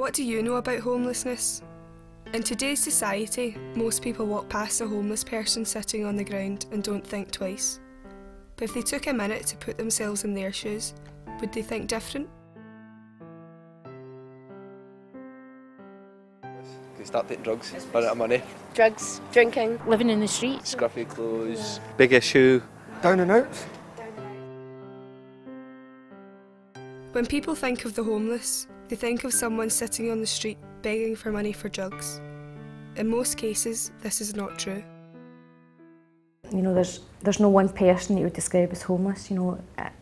What do you know about homelessness? In today's society, most people walk past a homeless person sitting on the ground and don't think twice. But if they took a minute to put themselves in their shoes, would they think different? They start taking drugs, run out of money. Drugs, drinking, living in the streets. Scruffy clothes. Big issue. Down and out. When people think of the homeless, they think of someone sitting on the street begging for money for drugs. In most cases, this is not true. You know, there's no one person that you would describe as homeless. You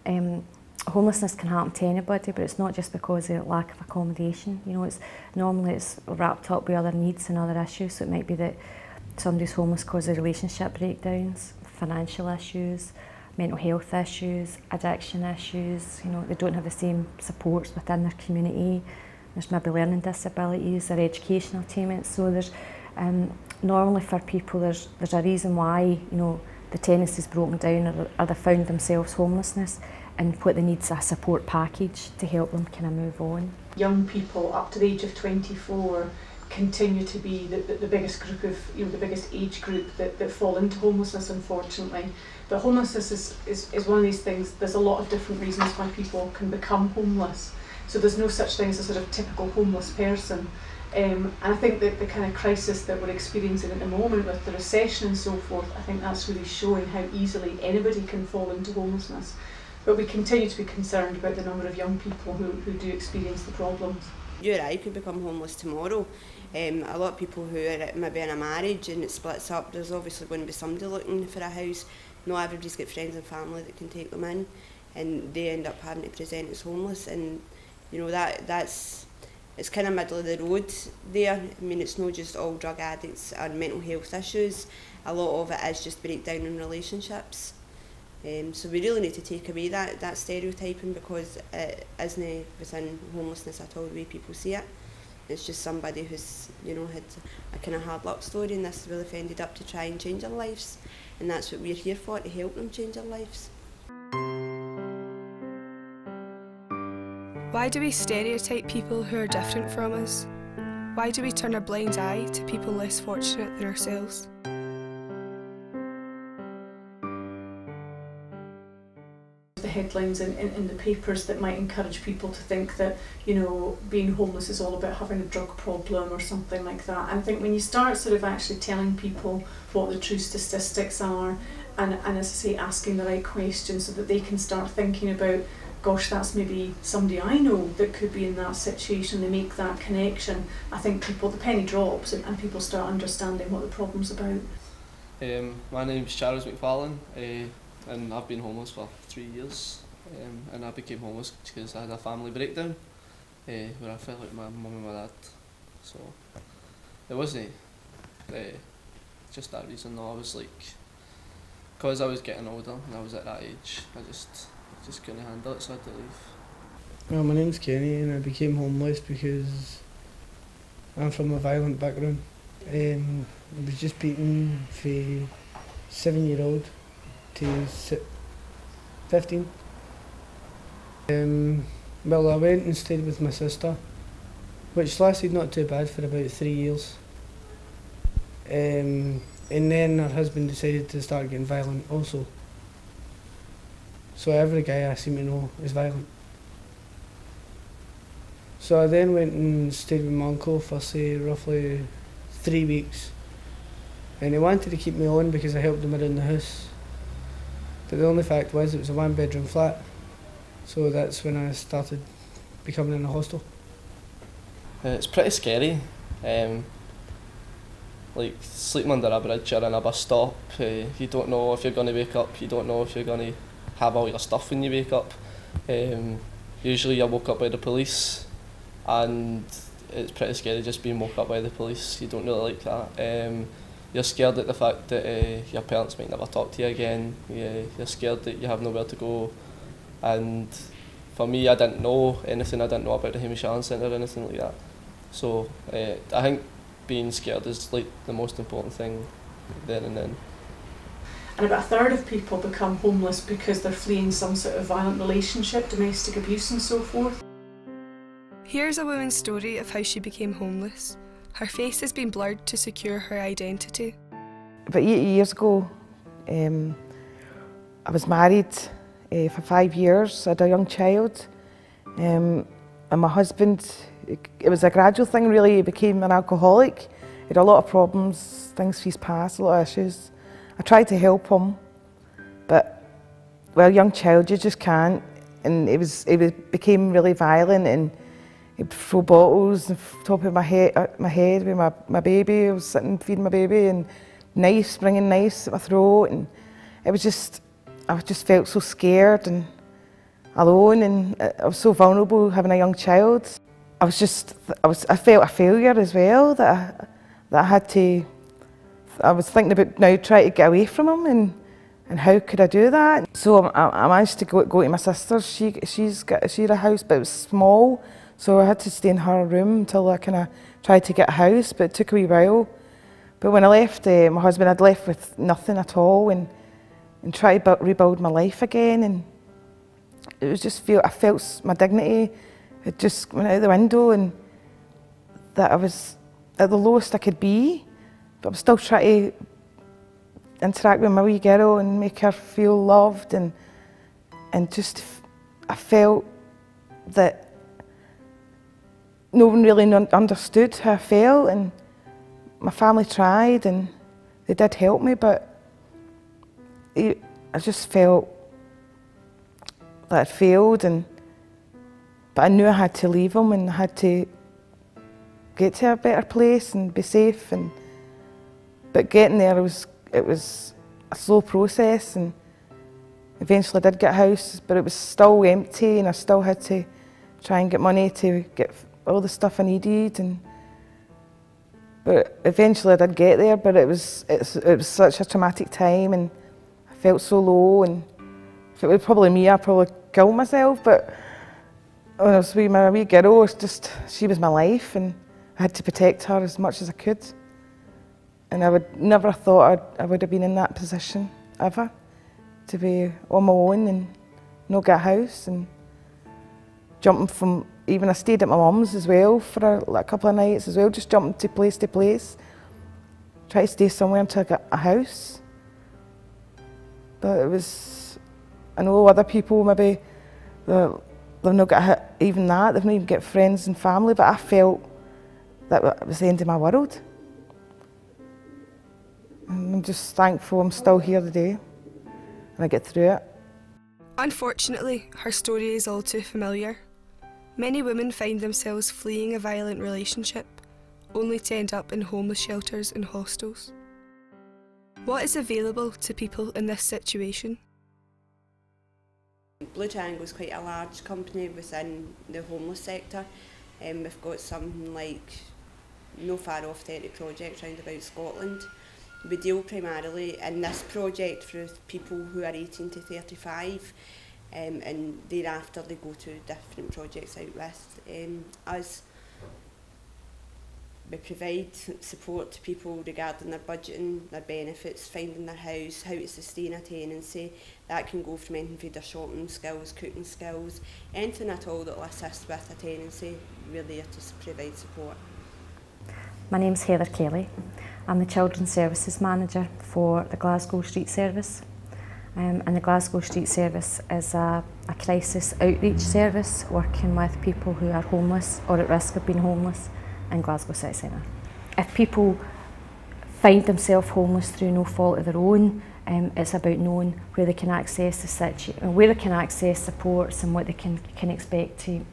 know, homelessness can happen to anybody, but it's not just because of lack of accommodation. You know, normally it's wrapped up with other needs and other issues. So it might be that somebody's homeless because of relationship breakdowns, financial issues, mental health issues, addiction issues. You know, they don't have the same supports within their community. There's maybe learning disabilities or educational attainments. So there's normally for people there's a reason why, you know, the tenancy's broken down or they found themselves homelessness, and what they need is a support package to help them kind of move on. Young people up to the age of 24 continue to be the biggest group of, you know, the biggest age group that fall into homelessness, unfortunately. But homelessness is one of these things. There's a lot of different reasons why people can become homeless. So there's no such thing as a sort of typical homeless person. And I think that the kind of crisis that we're experiencing at the moment with the recession and so forth, I think that's really showing how easily anybody can fall into homelessness. But we continue to be concerned about the number of young people who do experience the problems. You or I could become homeless tomorrow. A lot of people who are maybe in a marriage and it splits up, there's obviously going to be somebody looking for a house. Not everybody's got friends and family that can take them in, and they end up having to present as homeless. And you know, it's kind of middle of the road there. I mean, it's not just all drug addicts and mental health issues. A lot of it is just breakdown in relationships. So we really need to take away that stereotyping, because it isn't within homelessness at all the way people see it. It's just somebody who's, you know, had a kind of hard luck story, and this really ended up to try and change their lives. And that's what we're here for, to help them change their lives. Why do we stereotype people who are different from us? Why do we turn a blind eye to people less fortunate than ourselves? The headlines in the papers that might encourage people to think that, you know, being homeless is all about having a drug problem or something like that. And I think when you start sort of actually telling people what the true statistics are, and as I say, asking the right questions so that they can start thinking about, gosh, that's maybe somebody I know that could be in that situation, they make that connection, I think the penny drops and people start understanding what the problem's about. My name's Charles McFarlane. And I've been homeless for 3 years, and I became homeless because I had a family breakdown where I felt like my mum and my dad. So it wasn't just that reason. No, I was like, because I was getting older and I was at that age, I just couldn't handle it, so I had to leave. Well, my name's Kenny, and I became homeless because I'm from a violent background. I was just beaten for 7-year-old to 15. Well, I went and stayed with my sister, which lasted not too bad for about 3 years. And then her husband decided to start getting violent also. So every guy I seem to know is violent. So I then went and stayed with my uncle for, say, roughly 3 weeks. And he wanted to keep me on because I helped him around the house. But the only fact was it was a 1-bedroom flat, so that's when I started becoming in a hostel. It's pretty scary, like sleeping under a bridge or in a bus stop. You don't know if you're going to wake up, you don't know if you're going to have all your stuff when you wake up. Usually you're woke up by the police, and it's pretty scary just being woke up by the police. You don't really like that. You're scared at the fact that your parents might never talk to you again. You're scared that you have nowhere to go. And for me, I didn't know anything. I didn't know about the Hamish Allen Centre or anything like that. So I think being scared is like the most important thing there and then. And about a third of people become homeless because they're fleeing some sort of violent relationship, domestic abuse and so forth. Here's a woman's story of how she became homeless. Her face has been blurred to secure her identity. About 8 years ago, I was married for 5 years. I had a young child, and my husband, it was a gradual thing really. He became an alcoholic. He had a lot of problems, things he's past, a lot of issues. I tried to help him, but well, young child, you just can't. And it became really violent, and he'd throw bottles on top of my head with my baby. I was sitting feeding my baby, and knives, bringing knives at my throat, and it was just, I just felt so scared and alone, and I was so vulnerable having a young child. I felt a failure as well, that I had to, I was thinking about now trying to get away from him, and how could I do that? So I managed to go to my sister's. She had a house, but it was small, so I had to stay in her room until I kind of tried to get a house, but it took a wee while. But when I left, my husband had left with nothing at all, and tried to rebuild my life again, and it was just I felt my dignity, it just went out the window, and that I was at the lowest I could be, but I'm still trying to interact with my wee girl and make her feel loved, and just I felt that no one really understood how I felt, and my family tried and they did help me, but I just felt that I'd failed, but I knew I had to leave him and I had to get to a better place and be safe, but getting there it was a slow process, and eventually I did get a house, but it was still empty, and I still had to try and get money to get all the stuff I needed, but eventually I did get there. But it was such a traumatic time, and I felt so low, and if it was probably me, I'd probably kill myself. But when I was with my wee girl, she was my life, and I had to protect her as much as I could. And I would never have thought I would have been in that position ever, to be on my own and not get a house, and jumping from, even I stayed at my mum's as well for a couple of nights as well, just jumping to place, try to stay somewhere until I got a house. But it was, I know other people maybe, they've not got even that, they've not even got friends and family, but I felt that it was the end of my world. And I'm just thankful I'm still here today and I get through it. Unfortunately, her story is all too familiar. Many women find themselves fleeing a violent relationship, only to end up in homeless shelters and hostels. What is available to people in this situation? Blue Triangle is quite a large company within the homeless sector. We've got something like no far off 30 projects round about Scotland. We deal primarily in this project with people who are 18 to 35, and thereafter they go to different projects out with us. We provide support to people regarding their budgeting, their benefits, finding their house, how to sustain a tenancy. That can go from anything from their shopping skills, cooking skills, anything at all that will assist with a tenancy. We're there to provide support. My name's Heather Kelly. I'm the Children's Services Manager for the Glasgow Street Service. And the Glasgow Street Service is a crisis outreach service working with people who are homeless or at risk of being homeless in Glasgow City Centre. If people find themselves homeless through no fault of their own, it's about knowing where they can access where they can access supports and what they can expect to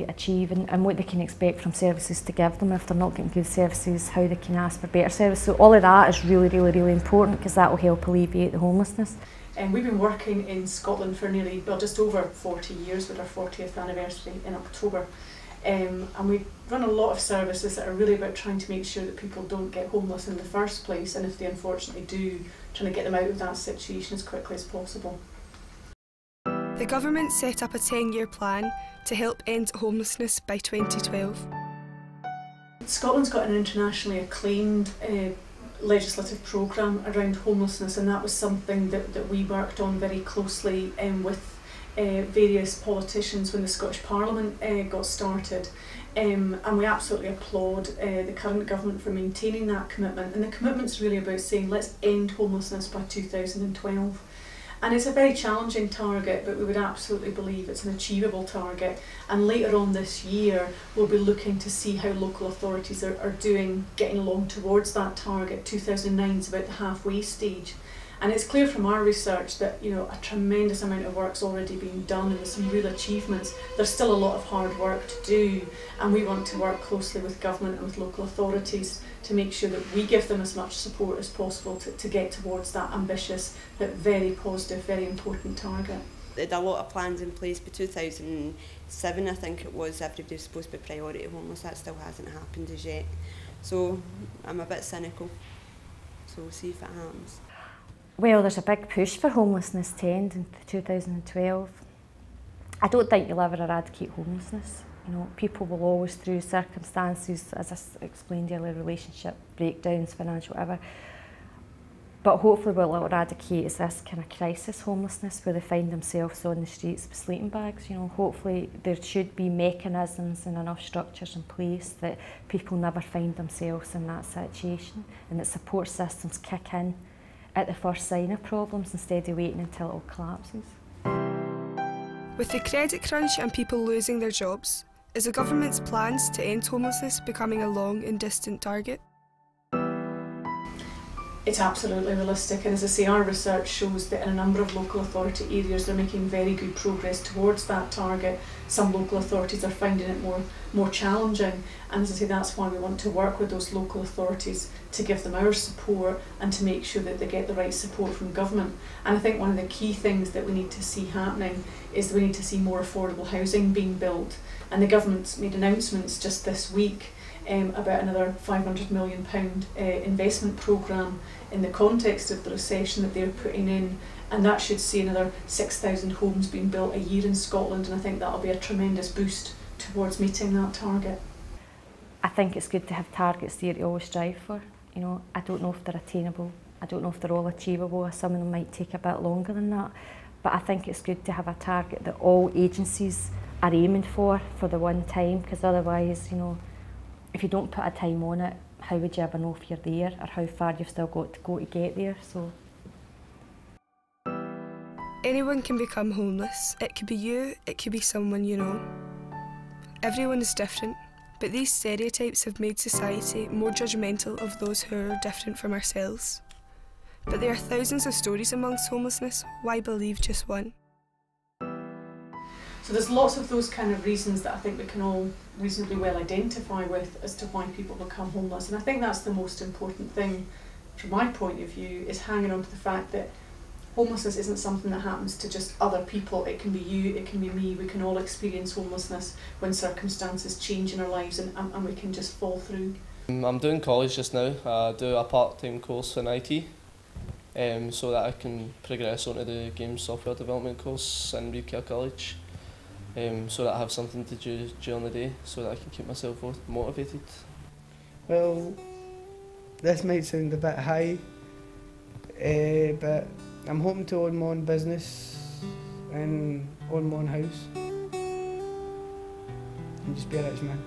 achieve, and what they can expect from services to give them. If they're not getting good services, how they can ask for better service. So all of that is really important, because that will help alleviate the homelessness. And we've been working in Scotland for nearly, well, just over 40 years, with our 40th anniversary in October. And we run a lot of services that are really about trying to make sure that people don't get homeless in the first place, and if they unfortunately do, trying to get them out of that situation as quickly as possible. The government set up a 10-year plan to help end homelessness by 2012. Scotland's got an internationally acclaimed legislative programme around homelessness, and that was something that we worked on very closely with various politicians when the Scottish Parliament got started. And we absolutely applaud the current government for maintaining that commitment. And the commitment's really about saying let's end homelessness by 2012. And it's a very challenging target, but we would absolutely believe it's an achievable target. And later on this year, we'll be looking to see how local authorities are doing, getting along towards that target. 2009 is about the halfway stage. And it's clear from our research that a tremendous amount of work's already been done and there's some real achievements. There's still a lot of hard work to do, and we want to work closely with government and with local authorities to make sure that we give them as much support as possible to get towards that ambitious but very positive, very important target. They had a lot of plans in place by 2007, I think it was, everybody was supposed to be priority homeless. That still hasn't happened as yet. So I'm a bit cynical, so we'll see if it happens. Well, there's a big push for homelessness to end in 2012. I don't think you'll ever eradicate homelessness. People will always, through circumstances, as I explained earlier, relationship breakdowns, financial, whatever. But hopefully what will eradicate is this kind of crisis homelessness where they find themselves on the streets with sleeping bags. Hopefully there should be mechanisms and enough structures in place that people never find themselves in that situation, and that support systems kick in at the first sign of problems instead of waiting until it all collapses. With the credit crunch and people losing their jobs, is the government's plans to end homelessness becoming a long and distant target? It's absolutely realistic, and as I say, our research shows that in a number of local authority areas they're making very good progress towards that target. Some local authorities are finding it more challenging, and as I say, that's why we want to work with those local authorities to give them our support and to make sure that they get the right support from government. And I think one of the key things that we need to see happening is that we need to see more affordable housing being built, and the government's made announcements just this week about another £500 million investment programme in the context of the recession that they're putting in, and that should see another 6,000 homes being built a year in Scotland, and I think that'll be a tremendous boost towards meeting that target. I think it's good to have targets there to always strive for. I don't know if they're attainable, I don't know if they're all achievable, some of them might take a bit longer than that, but I think it's good to have a target that all agencies are aiming for the one time, because otherwise, if you don't put a time on it, how would you ever know if you're there or how far you've still got to go to get there? So, anyone can become homeless. It could be you, it could be someone you know. Everyone is different, but these stereotypes have made society more judgmental of those who are different from ourselves. But there are thousands of stories amongst homelessness. Why believe just one? So there's lots of those kind of reasons that I think we can all reasonably well identify with as to why people become homeless, and I think that's the most important thing from my point of view, is hanging on to the fact that homelessness isn't something that happens to just other people. It can be you, it can be me. We can all experience homelessness when circumstances change in our lives, and we can just fall through. I'm doing college just now. I do a part-time course in IT so that I can progress onto the game software development course in Retail College. So that I have something to do during the day, so that I can keep myself motivated. Well, this might sound a bit high, but I'm hoping to own my own business and own my own house and just be a rich man.